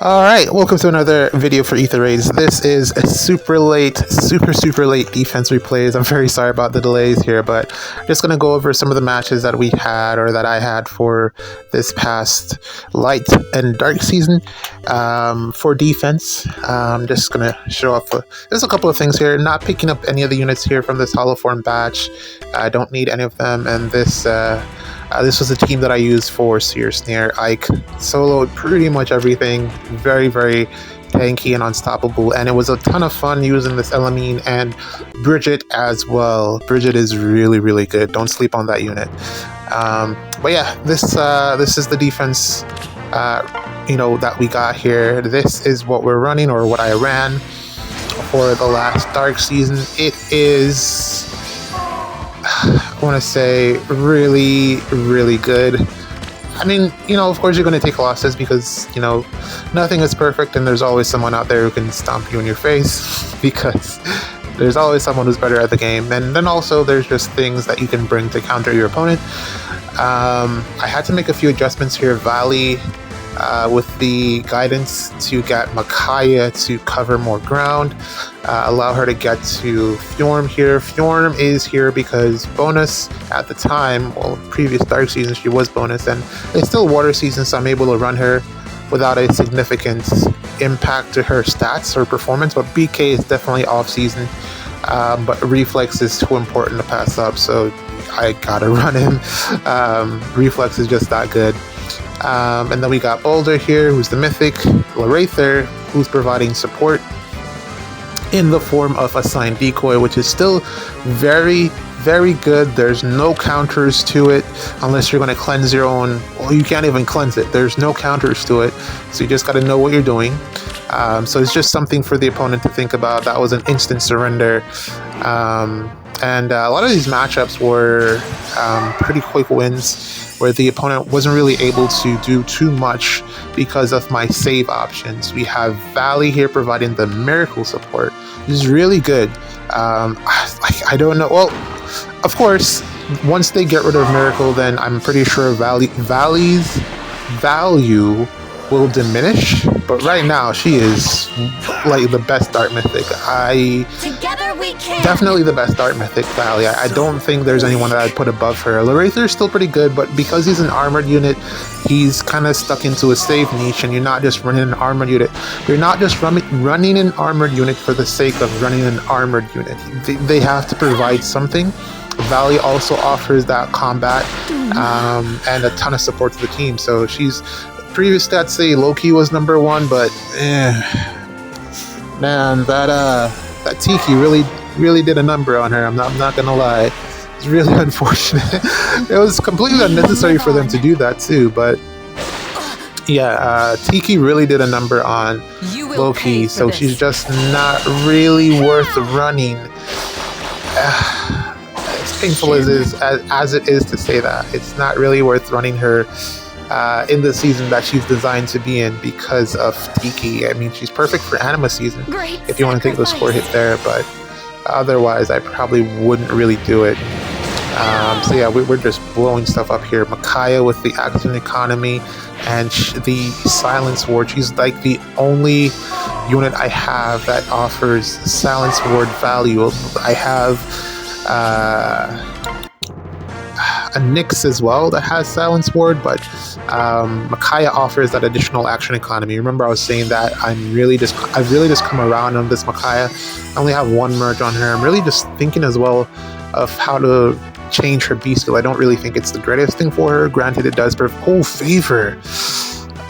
Alright, welcome to another video for Ether Raids. This is a super late defense replays. I'm very sorry about the delays here, but I'm just going to go over some of the matches that we had or that I had for this past light and dark season for defense. I'm just going to show off. There's a couple of things here. Not picking up any of the units here from this hollow form batch. I don't need any of them, and this was a team that I used for Seer Snare. Ike soloed pretty much everything. Very, very tanky and unstoppable. And it was a ton of fun using this Elamine and Bridget as well. Bridget is really, really good. Don't sleep on that unit. But yeah, this is the defense, that we got here. This is what we're running, or what I ran for the last dark season. It is, I want to say, really, really good. I mean, of course you're going to take losses because, nothing is perfect, and there's always someone out there who can stomp you in your face because there's always someone who's better at the game. And then also there's just things that you can bring to counter your opponent. I had to make a few adjustments here. Valley, with the guidance to get Micaiah to cover more ground, allow her to get to Fjorm here. Fjorm is here because bonus at the time, well, previous dark season she was bonus, and it's still water season, so I'm able to run her without a significant impact to her stats or performance. But BK is definitely off season, but reflex is too important to pass up, so I gotta run him. Reflex is just that good. And then we got Boulder here, who's the mythic, Ather, who's providing support in the form of Assigned Decoy, which is still very, very good. There's no counters to it unless you're going to cleanse your own. Well, you can't even cleanse it. There's no counters to it, so you just got to know what you're doing. So it's just something for the opponent to think about. That was an instant surrender. And a lot of these matchups were pretty quick wins, where the opponent wasn't really able to do too much because of my save options. We have Valley here providing the miracle support, which is really good. I don't know. Well, of course, once they get rid of Miracle, then I'm pretty sure Valley's value will diminish. But right now, she is like the best Dark Mythic. Together we can. Definitely the best Dark Mythic, Valley. I don't think there's anyone that I'd put above her. Ather is still pretty good, but because he's an armored unit, he's kind of stuck into a save niche, and you're not just running an armored unit. You're not just running an armored unit for the sake of running an armored unit. They have to provide something. Valley also offers that combat and a ton of support to the team. So she's, previous stats say Loki was number one, but man, that Tiki really did a number on her. I'm not gonna lie. It's really unfortunate. It was completely unnecessary for them to do that too, but yeah, Tiki really did a number on Loki, so she's just not really worth running. As painful as it is to say that, it's not really worth running her in the season that she's designed to be in because of Tiki. I mean, she's perfect for Anima season if you want to take the score hit there, but otherwise I probably wouldn't really do it. So yeah, we're just blowing stuff up here. Micaiah with the action economy and the silence ward. She's like the only unit I have that offers silence ward value. I have a Nyx as well that has silence ward, but Micaiah offers that additional action economy. Remember I was saying that I've really just come around on this Micaiah. I only have one merge on her. I'm really just thinking as well of how to change her B skill. I don't really think it's the greatest thing for her. Granted, it does favor.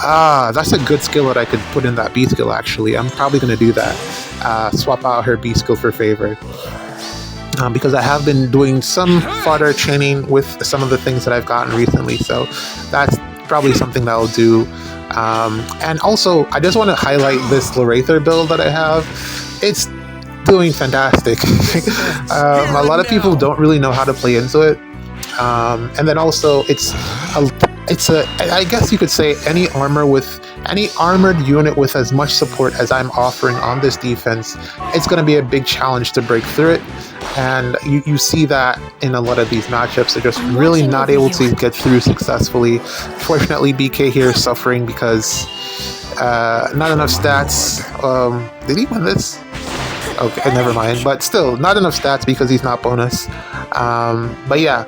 That's a good skill that I could put in that B skill actually. I'm probably going to do that. Swap out her B skill for favor. Because I have been doing some fodder training with some of the things that I've gotten recently, so that's probably something that I'll do. And also, I just want to highlight this Ather build that I have. It's doing fantastic. A lot of people don't really know how to play into it, and then also it's a I guess you could say any armor with any armored unit with as much support as I'm offering on this defense, it's going to be a big challenge to break through it. And you see that in a lot of these matchups. They're just really not able to get through successfully. Fortunately, BK here is suffering because not enough stats. Did he win this? Okay, never mind. But still, not enough stats because he's not bonus. But yeah,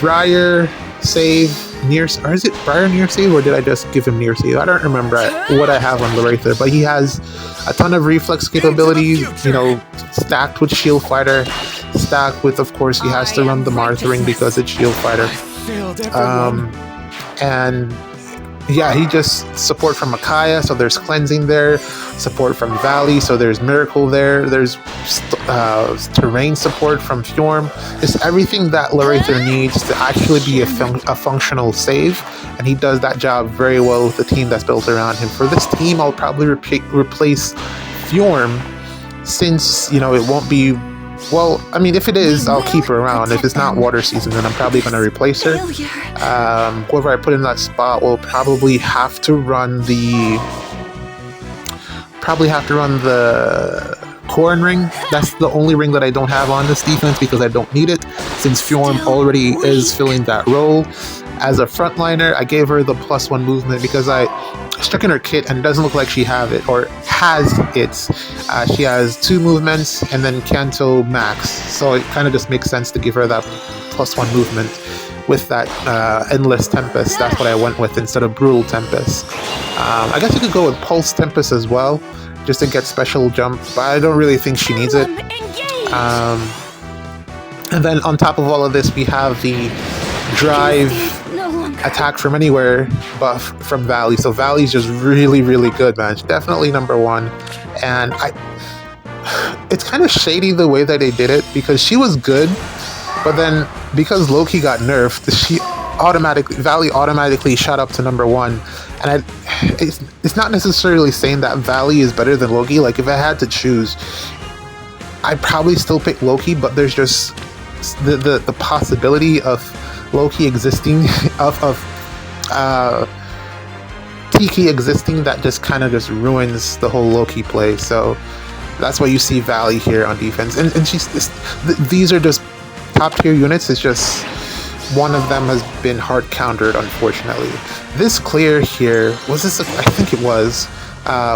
Briar save, near, or is it Briar near save, or did I just give him near save? I don't remember what I have on Larather, but he has a ton of reflex capabilities, you know, stacked with Shield Fighter, stacked with, of course, he has to run the Marthering because it's Shield Fighter. And yeah, he just support from Micaiah, so there's cleansing there, support from Valley, so there's Miracle there, there's terrain support from Fjorm. It's everything that Larather needs to actually be a functional save, and he does that job very well with the team that's built around him. For this team, I'll probably replace Fjorm, since, you know, it won't be, well, I mean, if it is, I'll keep her around. If it's not water season, then I'm probably going to replace her. Whoever I put in that spot will probably have to run the Corrin ring. That's the only ring that I don't have on this defense because I don't need it, since Fjorm already is filling that role. As a frontliner, I gave her the +1 movement because I stuck in her kit and it doesn't look like she has it. She has 2 movements and then Kanto max, so it kind of just makes sense to give her that +1 movement with that Endless Tempest. That's what I went with instead of Brutal Tempest. I guess you could go with Pulse Tempest as well, just to get special jump, but I don't really think she needs it. And then on top of all of this, we have the Drive attack from anywhere buff from Valley. So Valley's just really, really good, man. She's definitely number 1. And it's kind of shady the way that they did it, because she was good, but then because Loki got nerfed, Valley automatically shot up to number 1. And it's not necessarily saying that Valley is better than Loki. Like, if I had to choose, I'd probably still pick Loki, but there's just the possibility of Loki existing, of Tiki existing, that just kind of just ruins the whole Loki play. So that's why you see Valley here on defense, and these are just top tier units. It's just one of them has been hard countered, unfortunately. This clear here, was this? I think it was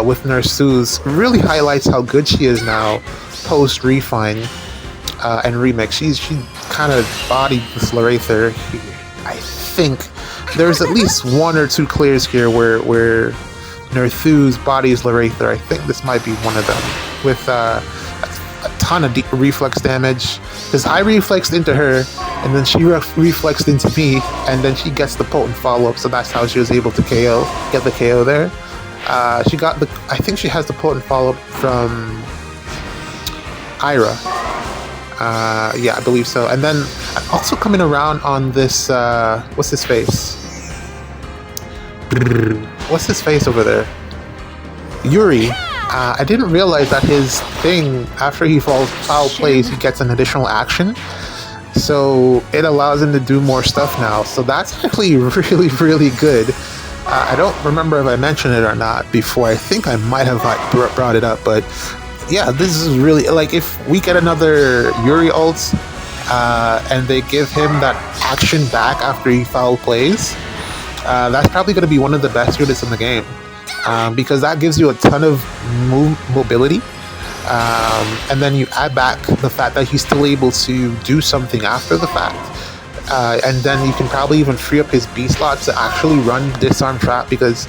with Nurse Suze, really highlights how good she is now post refine and remix. She kind of bodied this Larather. I think there's at least 1 or 2 clears here where Nerthus bodies Larather. I think this might be one of them, with a ton of reflex damage, because I reflexed into her and then she reflexed into me, and then she gets the potent follow-up, so that's how she was able to get the KO there. She got I think she has the potent follow-up from Ira. Yeah, I believe so. And then I'm also coming around on this, what's his face? What's his face over there? Yuri. I didn't realize that his thing, after he foul plays, he gets an additional action. So it allows him to do more stuff now. So that's actually really, really good. I don't remember if I mentioned it or not before. I think I might have brought it up, but yeah, this is really, like, if we get another Yuri ult and they give him that action back after he foul plays, that's probably going to be one of the best units in the game, because that gives you a ton of mobility, and then you add back the fact that he's still able to do something after the fact, and then you can probably even free up his B slot to actually run Disarm Trap, because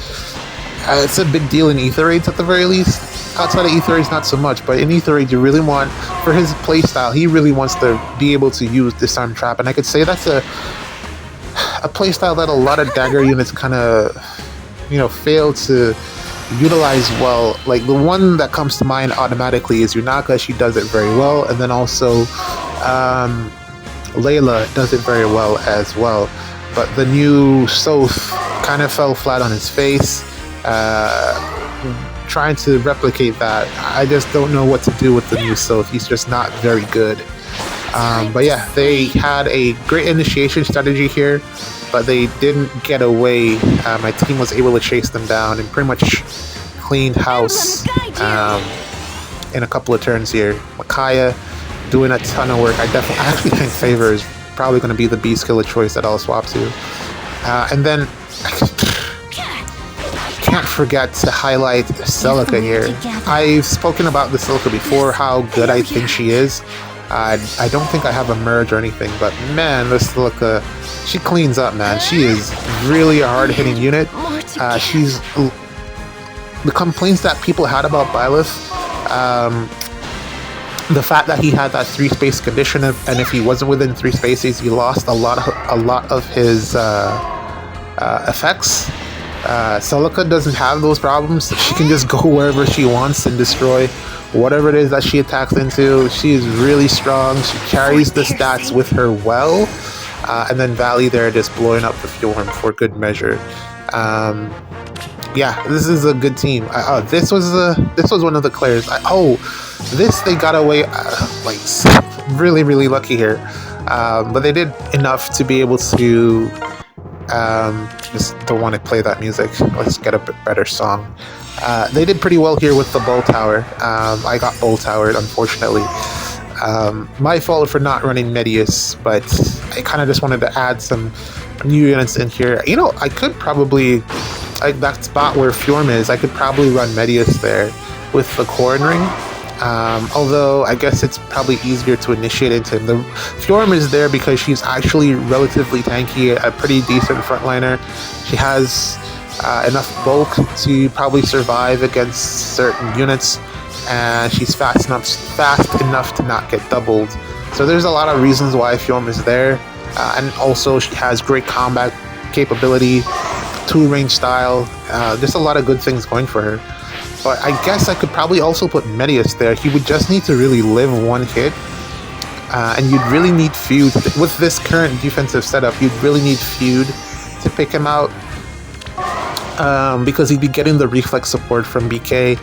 it's a big deal in Ether Raids at the very least. Outside of Ether Raids, not so much, but in Ether Raids, you really want, for his playstyle, he really wants to be able to use Disarm Trap, and I could say that's a playstyle that a lot of dagger units kind of, you know, fail to utilize well. Like, the one that comes to mind automatically is Yunaka. She does it very well, and then also Layla does it very well as well. But the new Soth kind of fell flat on his face. Trying to replicate that, I just don't know what to do with the new Soth. He's just not very good. But yeah, they had a great initiation strategy here. but they didn't get away. My team was able to chase them down and pretty much cleaned house in a couple of turns here. Micaiah doing a ton of work. I actually think Favor is probably going to be the B skill of choice that I'll swap to. And then can't forget to highlight Celica here. I've spoken about the Celica before, how good I think she is. I don't think I have a merge or anything, but man, this Celica, she cleans up, man. She is really a hard-hitting unit. She's the complaints that people had about Byleth, the fact that he had that 3-space condition, and if he wasn't within 3 spaces, he lost a lot of his effects. Celica doesn't have those problems. She can just go wherever she wants and destroy whatever it is that she attacks into. She is really strong. She carries the stats with her well. And then Valley there just blowing up the Fjorm for good measure. Yeah, this is a good team. This was one of the Clairs. This they got away like really lucky here. But they did enough to be able to. Just don't want to play that music. Let's get a bit better song. They did pretty well here with the Bow Tower. I got Bow Towered, unfortunately. My fault for not running Medius, but I kind of just wanted to add some new units in here. You know, I could probably, like that spot where Fjorm is, I could probably run Medius there with the Corn Ring. Although I guess it's probably easier to initiate into him. The Fjorm is there because she's actually relatively tanky, a pretty decent frontliner. She has enough bulk to probably survive against certain units, and she's fast enough to not get doubled. So there's a lot of reasons why Fjorm is there, and also she has great combat capability, 2-range style, just a lot of good things going for her. But I guess I could probably also put Medius there. He would just need to really live one hit. And you'd really need Feud. With this current defensive setup, you'd really need Feud to pick him out. Because he'd be getting the reflex support from BK.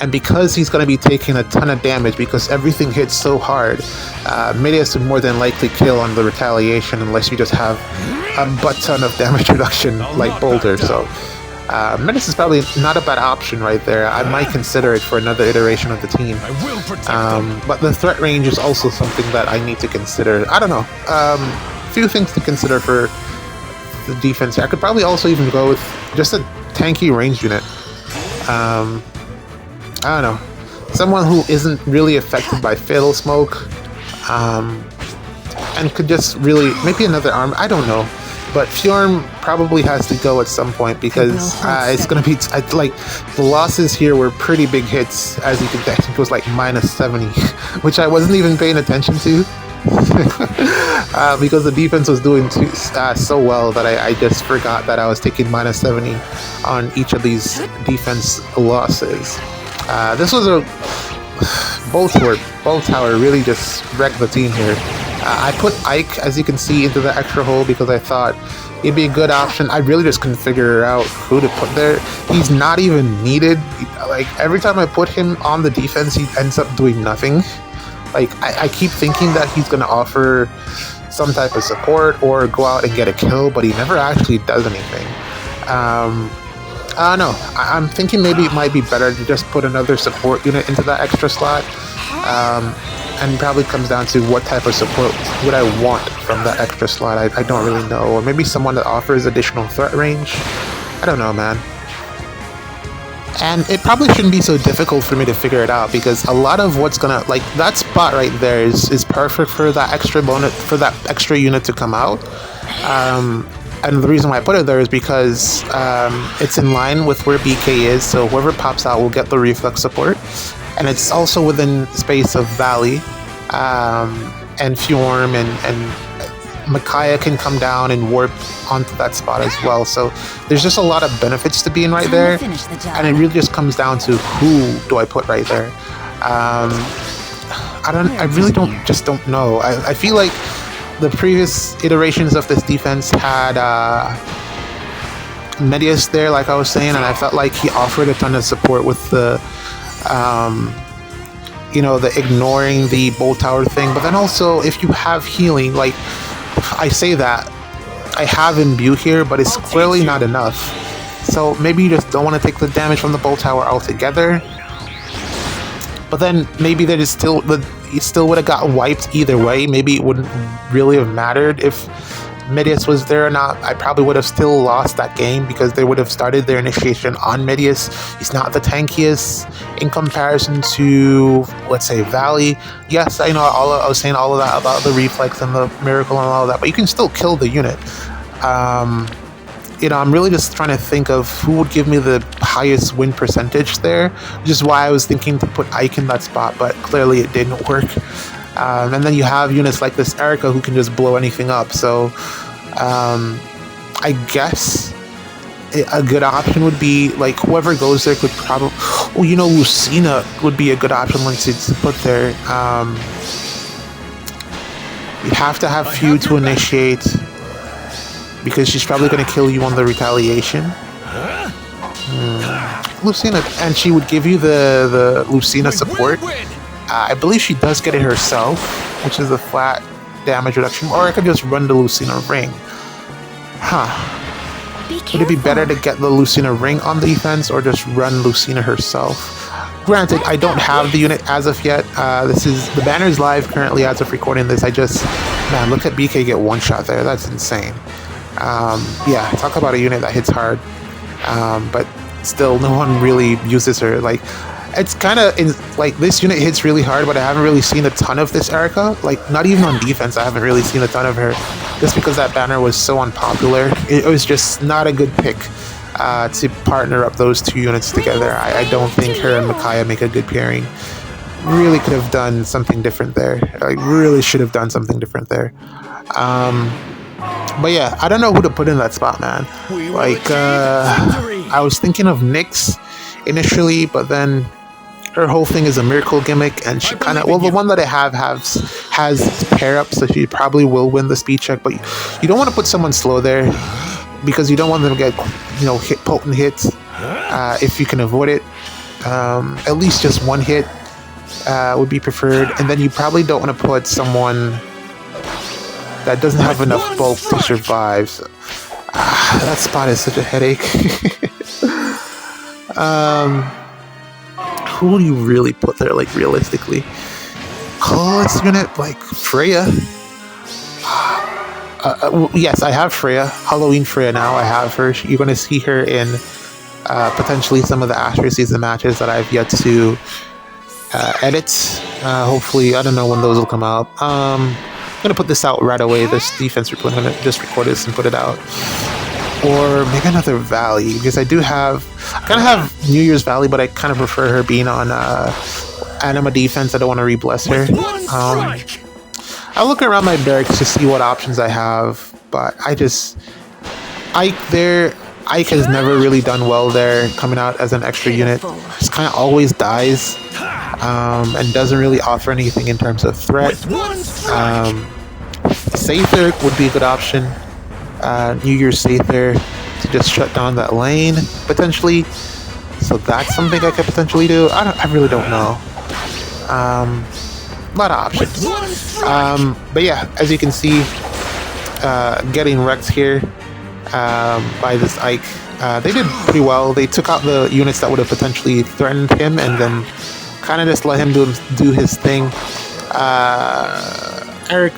And because he's going to be taking a ton of damage, because everything hits so hard, Medius would more than likely kill on the retaliation unless you just have a butt ton of damage reduction like Boulder. So Medius is probably not a bad option right there. I might consider it for another iteration of the team. But the threat range is also something that I need to consider. I don't know. Few things to consider for the defense here. I could probably also even go with just a tanky ranged unit. I don't know. Someone who isn't really affected by Fatal Smoke. And could just really... Maybe another arm. I don't know. But Fjorm probably has to go at some point because it's going to be... like, the losses here were pretty big hits, as you can see. I think it was like -70, which I wasn't even paying attention to. Because the defense was doing so well that I just forgot that I was taking -70 on each of these defense losses. This was a... Bow Tower really just wrecked the team here. I put Ike, as you can see, into the extra hole because I thought it'd be a good option. I really just couldn't figure out who to put there. He's not even needed. Like, every time I put him on the defense, he ends up doing nothing. Like, I keep thinking that he's going to offer some type of support or go out and get a kill, but he never actually does anything. I don't know. I'm thinking maybe it might be better to just put another support unit into that extra slot. And probably comes down to what type of support would I want from that extra slot. I don't really know. Or maybe someone that offers additional threat range. I don't know, man. And it probably shouldn't be so difficult for me to figure it out because a lot of what's gonna... Like, that spot right there is perfect for that extra bonus, for that extra unit to come out. And the reason why I put it there is because it's in line with where BK is, so whoever pops out will get the reflex support. And it's also within space of Valley, and Fjorm and Micaiah can come down and warp onto that spot as well. So there's just a lot of benefits to being right there, and it really just comes down to who do I put right there. I really don't know. I feel like the previous iterations of this defense had Medius there, like I was saying, and I felt like he offered a ton of support with the the ignoring the Bolt Tower thing. But then also, if you have healing, like I say that, I have imbue here, but it's clearly not enough. So maybe you just don't want to take the damage from the bolt tower altogether. But then maybe that is still, you still would have got wiped either way. Maybe it wouldn't really have mattered if Midius was there or not. I probably would have still lost that game because they would have started their initiation on Midius. He's not the tankiest in comparison to, let's say, Valley. Yes, I know I was saying all of that about the reflex and the miracle and all of that, but you can still kill the unit. You know, I'm really just trying to think of who would give me the highest win percentage there, which is why I was thinking to put Ike in that spot, but clearly it didn't work. And then you have units like this Erica who can just blow anything up. So I guess a good option would be like whoever goes there could probably. Oh, you know, Lucina would be a good option to put there. You have to have few to initiate because she's probably going to kill you on the retaliation. Lucina, and she would give you the Lucina support. I believe she does get it herself, which is a flat damage reduction, or I could just run the Lucina ring. Would it be better to get the Lucina ring on defense or just run Lucina herself? Granted, I don't have the unit as of yet. The banner's live currently as of recording this. Man, look at BK get one shot there. That's insane. Yeah, talk about a unit that hits hard. But still, no one really uses her. Like, it's kind of like this unit hits really hard, but I haven't really seen a ton of this Erica. Like, not even on defense, I haven't really seen a ton of her, just because that banner was so unpopular. It was just not a good pick to partner up those two units together. I don't think her and Micaiah make a good pairing. Really could have done something different there. Like, really should have done something different there. But yeah, I don't know who to put in that spot, man. Like, I was thinking of Nyx initially, but then her whole thing is a miracle gimmick, and she kind of, well, the one that I have has pair up, so she probably will win the speed check, but you don't want to put someone slow there because you don't want them to get, you know, potent hits if you can avoid it. At least just one hit would be preferred, and then you probably don't want to put someone that doesn't have enough bulk to survive. So, that spot is such a headache. Who do you really put there, like, realistically? Colorless unit, like Freya. Yes, I have Freya. Halloween Freya now. I have her. You're going to see her in potentially some of the Astro season matches that I've yet to edit. Hopefully, I don't know when those will come out. I'm going to put this out right away. This defense report, I'm going to just record this and put it out. Or maybe another Valley, because I kind of have New Year's Valley, but I kind of prefer her being on Anima defense. I don't want to re-bless her. I'll look around my barracks to see what options I have, but Ike has never really done well there, coming out as an extra unit. Just kind of always dies, and doesn't really offer anything in terms of threat. Ather would be a good option. New Year's Ather to just shut down that lane potentially. So that's something I could potentially do. I really don't know. A lot of options. But yeah, as you can see, getting wrecked here by this Ike. They did pretty well. They took out the units that would have potentially threatened him, and then kind of just let him do his thing. Eric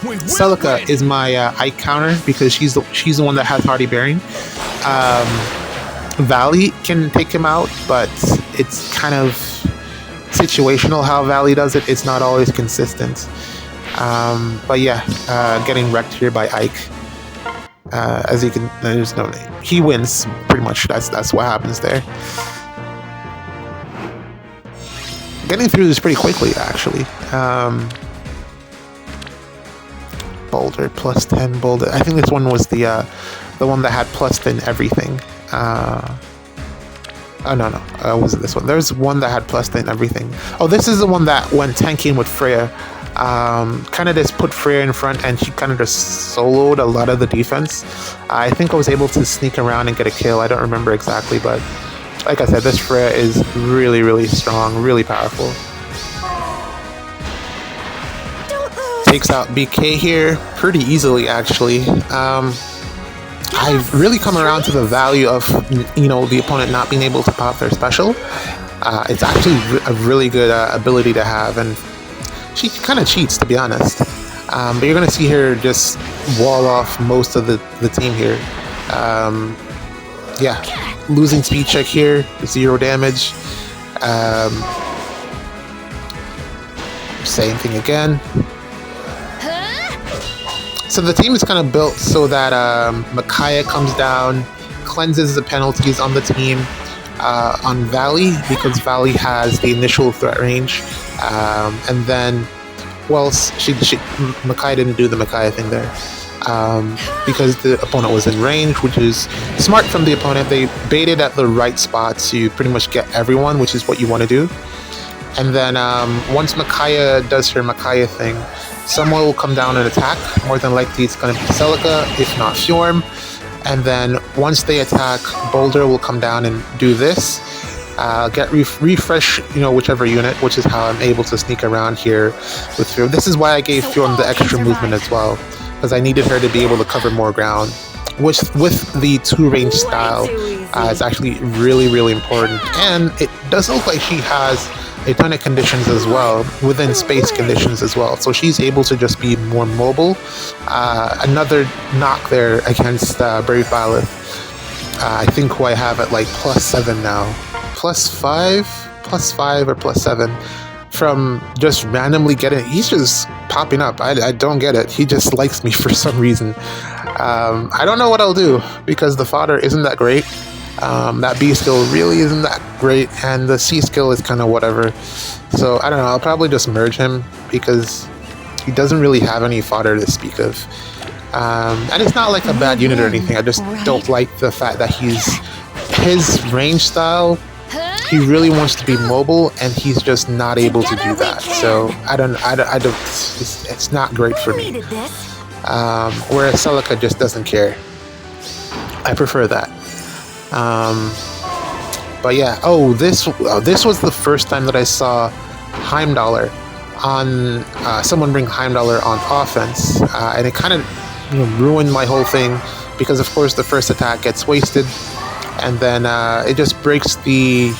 Celica is my Ike counter because she's the one that has Hardy Bearing. Valley can take him out, but it's kind of situational how Valley does it. It's not always consistent. But yeah, getting wrecked here by Ike. As you can, there's no name. He wins pretty much. That's what happens there. Getting through this pretty quickly, actually. Boulder plus 10 Boulder. I think this one was the one that had plus 10 everything. Oh no, it wasn't this one. There's one that had plus 10 everything. Oh, this is the one that went tanking with Freya. Kind of just put Freya in front, and she kind of just soloed a lot of the defense. I think I was able to sneak around and get a kill. I don't remember exactly, but like I said, this Freya is really, really strong, really powerful. takes out BK here pretty easily, actually. I've really come around to the value of, the opponent not being able to pop their special. It's actually a really good ability to have, and she kind of cheats, to be honest. But you're going to see her just wall off most of the team here. Yeah, losing speed check here, 0 damage. Same thing again. So the team is kind of built so that Micaiah comes down, cleanses the penalties on the team on Valley, because Valley has the initial threat range. And then, well, Micaiah didn't do the Micaiah thing there. Because the opponent was in range, which is smart from the opponent. They baited at the right spot to pretty much get everyone, which is what you want to do. And then once Micaiah does her Micaiah thing, someone will come down and attack. More than likely it's going to be Celica, if not Fjorm. And then once they attack, Boulder will come down and do this. Get refresh, whichever unit, which is how I'm able to sneak around here with Fjorm. This is why I gave Fjorm the extra movement as well, because I needed her to be able to cover more ground. Which, with the 2-range style, is actually really, really important. And it does look like she has a ton of conditions as well, within space conditions as well. So she's able to just be more mobile. Another knock there against Brave Violet. I think who I have at like +7 now. +5 or +7 from just randomly getting. He's just popping up. I don't get it. He just likes me for some reason. I don't know what I'll do, because the fodder isn't that great. That B skill really isn't that great, and the C skill is kind of whatever. So I don't know, I'll probably just merge him, because he doesn't really have any fodder to speak of. And it's not like a bad unit or anything, I just don't like the fact that his range style, he really wants to be mobile, and he's just not able to do that. So I don't, it's not great for me. Whereas Celica just doesn't care. I prefer that. But yeah, this was the first time that I saw Heimdallr on someone bring Heimdallr on offense, and it kind of ruined my whole thing, because of course the first attack gets wasted, and then it just breaks the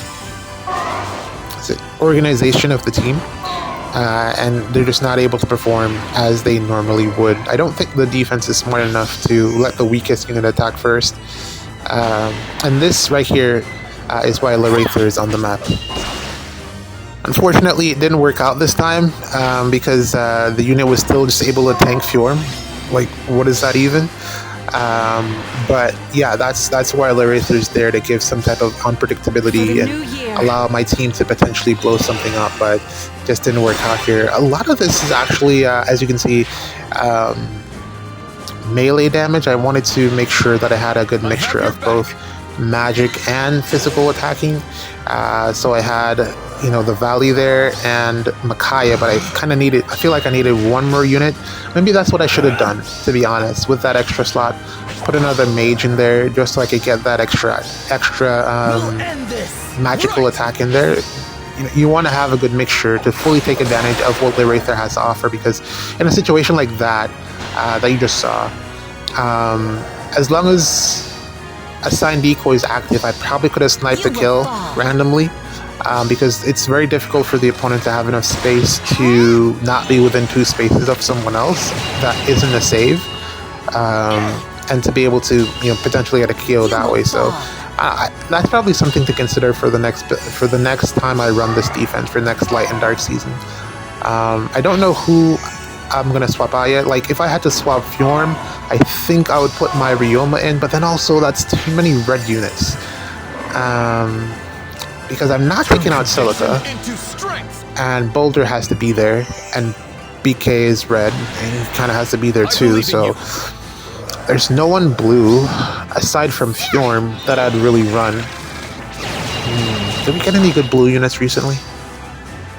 organization of the team, and they're just not able to perform as they normally would. I don't think the defense is smart enough to let the weakest unit attack first. And this right here is why Larather is on the map. Unfortunately, it didn't work out this time, because the unit was still just able to tank Fjorm. Like, what is that even? But yeah, that's why Larather's there, to give some type of unpredictability and allow my team to potentially blow something up, but just didn't work out here. A lot of this is actually, as you can see, melee damage. I wanted to make sure that I had a good mixture of both magic and physical attacking. So I had, the Valley there and Micaiah, but I feel like I needed one more unit. Maybe that's what I should have done, to be honest, with that extra slot. Put another mage in there just so I could get that extra magical attack in there. You want to have a good mixture to fully take advantage of what Larather has to offer, because in a situation like that, that you just saw, as long as assigned decoy is active, I probably could have sniped the kill randomly, because it's very difficult for the opponent to have enough space to not be within 2 spaces of someone else that isn't a save, and to be able to potentially get a kill that way. So that's probably something to consider for the next time I run this defense for next Light and Dark season. I don't know who I'm gonna swap out yet. Like, if I had to swap Fjorm, I think I would put my Ryoma in, but then also that's too many red units. Because I'm not taking out Celica, and Boulder has to be there, and BK is red, and he kind of has to be there too, so there's no one blue, aside from Fjorm, that I'd really run. Did we get any good blue units recently?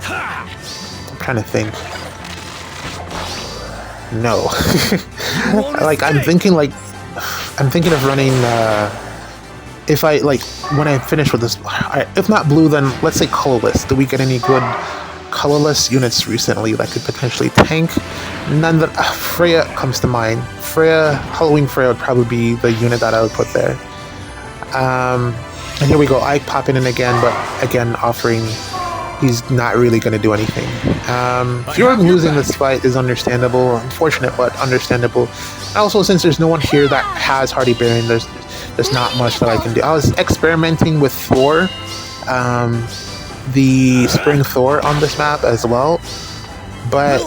I'm trying to think. No. Like, I'm thinking of running, if I, when I finish with this, if not blue, then let's say colorless. Do we get any good colorless units recently that could potentially tank. None that Freya comes to mind. Halloween Freya would probably be the unit that I would put there. And here we go, Ike popping in again, but again offering he's not really going to do anything. Fjord losing this fight is understandable, unfortunate but understandable. And also, since there's no one here that has Hardy Bearing, there's not much that I can do. I was experimenting with Thor, the Spring Thor on this map as well, but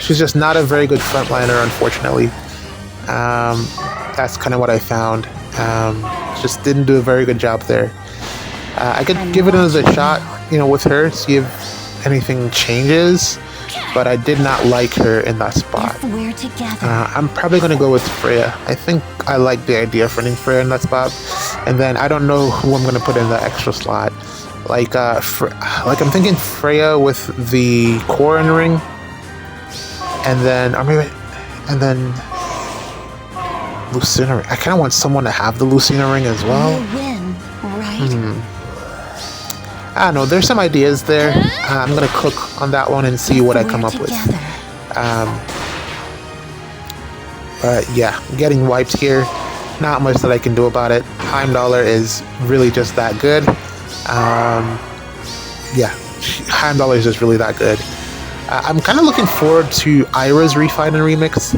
she's just not a very good frontliner, unfortunately. That's kind of what I found. Just didn't do a very good job there. I could give it another shot, with her, see if anything changes, but I did not like her in that spot. I'm probably going to go with Freya. I think I like the idea of running Freya in that spot, and then I don't know who I'm going to put in the extra slot. Like I'm thinking Freya with the core in ring, and then Lucina ring. I kind of want someone to have the Lucina ring as well. I don't know, there's some ideas there. I'm going to cook on that one and see what I come up with. But yeah, getting wiped here. Not much that I can do about it. Heimdallr is really just that good. Yeah, Heimdallr is just really that good. I'm kind of looking forward to Ira's Refine and Remix.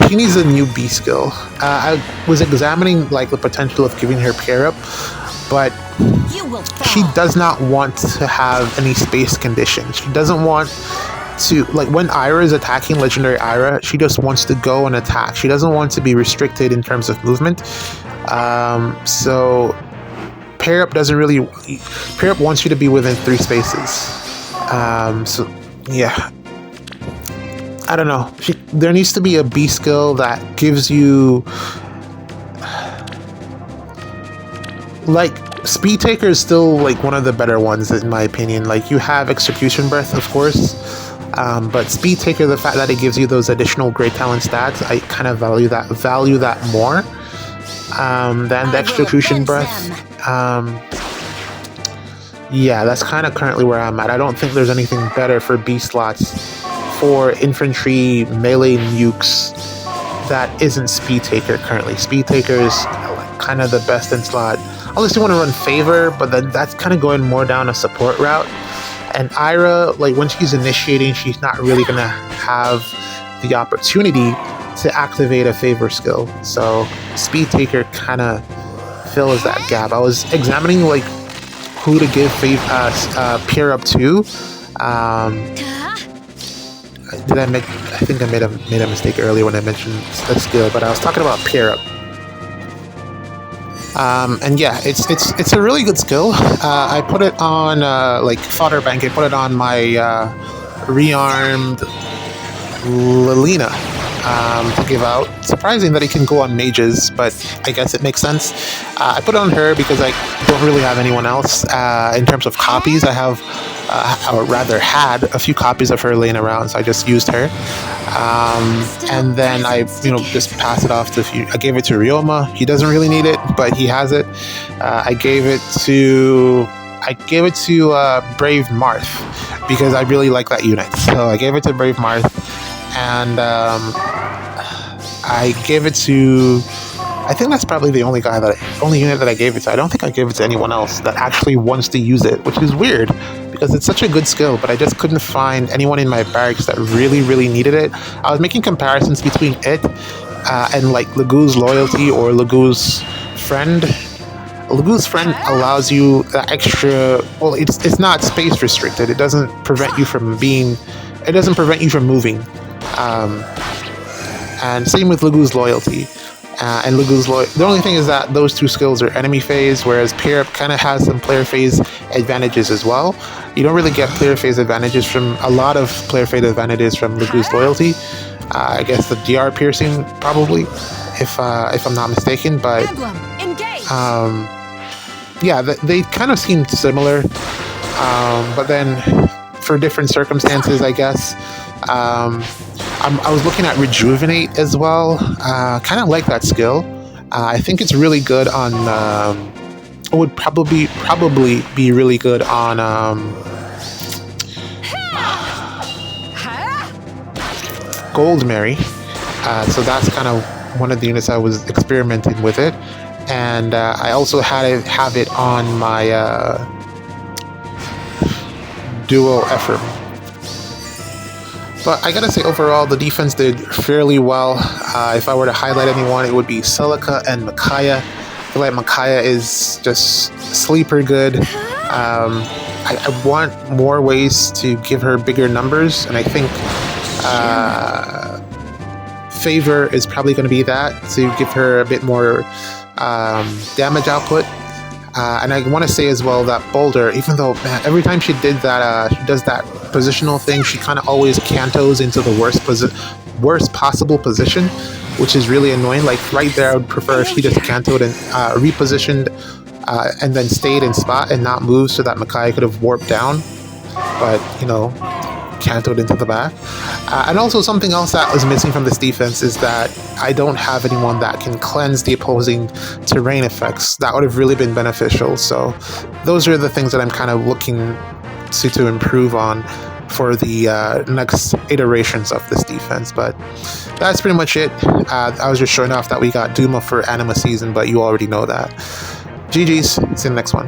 She needs a new B skill. I was examining the potential of giving her pair up, but she does not want to have any space conditions. She doesn't want to, when Ira is attacking Legendary Ira, she just wants to go and attack. She doesn't want to be restricted in terms of movement. So pair up wants you to be within 3 spaces. So yeah, I don't know. There needs to be a B skill that gives you Speed Taker is still one of the better ones in my opinion. You have Execution Breath, of course, but Speed Taker, the fact that it gives you those additional Great Talent stats, I kind of value that more than the Execution Breath. Yeah, that's kind of currently where I'm at. I don't think there's anything better for B slots for infantry melee nukes that isn't Speed Taker currently. Speed Taker is kind of the best in slot. Unless you want to run Favor, but then that's kind of going more down a support route. And Ira, when she's initiating, she's not really going to have the opportunity to activate a Favor skill. So Speed Taker kind of fills that gap. I was examining who to give pair up to. I think I made a mistake earlier when I mentioned the skill, but I was talking about pair up. And yeah, it's a really good skill. I put it on fodder bank. I put it on my rearmed Lilina to give out. Surprising that it can go on mages, but I guess it makes sense. I put it on her because I don't really have anyone else. In terms of copies, I have, or rather had, a few copies of her laying around, so I just used her. And then I, just pass it off to I gave it to Ryoma. He doesn't really need it, but he has it. I gave it to Brave Marth because I really like that unit. So I gave it to Brave Marth, and I gave it to. I think that's probably the only unit that I gave it to. I don't think I gave it to anyone else that actually wants to use it, which is weird because it's such a good skill, but I just couldn't find anyone in my barracks that really, really needed it. I was making comparisons between it and Legu's Loyalty or Legu's Friend. Legu's Friend allows you that extra. Well, it's not space restricted. It doesn't prevent you from moving. And same with Legu's Loyalty. And Legu's the only thing is that those two skills are enemy phase, whereas pair up kind of has some player phase advantages as well. You don't really get player phase advantages from Legu's Loyalty. I guess the DR piercing probably, if I'm not mistaken, but yeah, they kind of seem similar, but then for different circumstances, I guess. I was looking at Rejuvenate as well. Kind of like that skill. I think it's really good on. It would probably be really good on Gold Mary. So that's kind of one of the units I was experimenting with it. And I also have it on my duo effort. But I gotta say, overall, the defense did fairly well. If I were to highlight anyone, it would be Celica and Micaiah. I feel like Micaiah is just sleeper good. I want more ways to give her bigger numbers, and I think Favor is probably going to be that, to give her a bit more damage output. And I want to say as well that Boulder, even though, man, every time she did that, she does that positional thing, she kind of always cantos into the worst possible position, which is really annoying. Like right there, I would prefer if she just cantoed and repositioned and then stayed in spot and not moved, so that Micaiah could have warped down. But, you know, cantoed into the back. And also something else that was missing from this defense is that I don't have anyone that can cleanse the opposing terrain effects. That would have really been beneficial. So those are the things that I'm kind of looking to improve on for the next iterations of this defense. But that's pretty much it. I was just showing off that we got Duma for Anima Season, but you already know that. GG's. See you in the next one.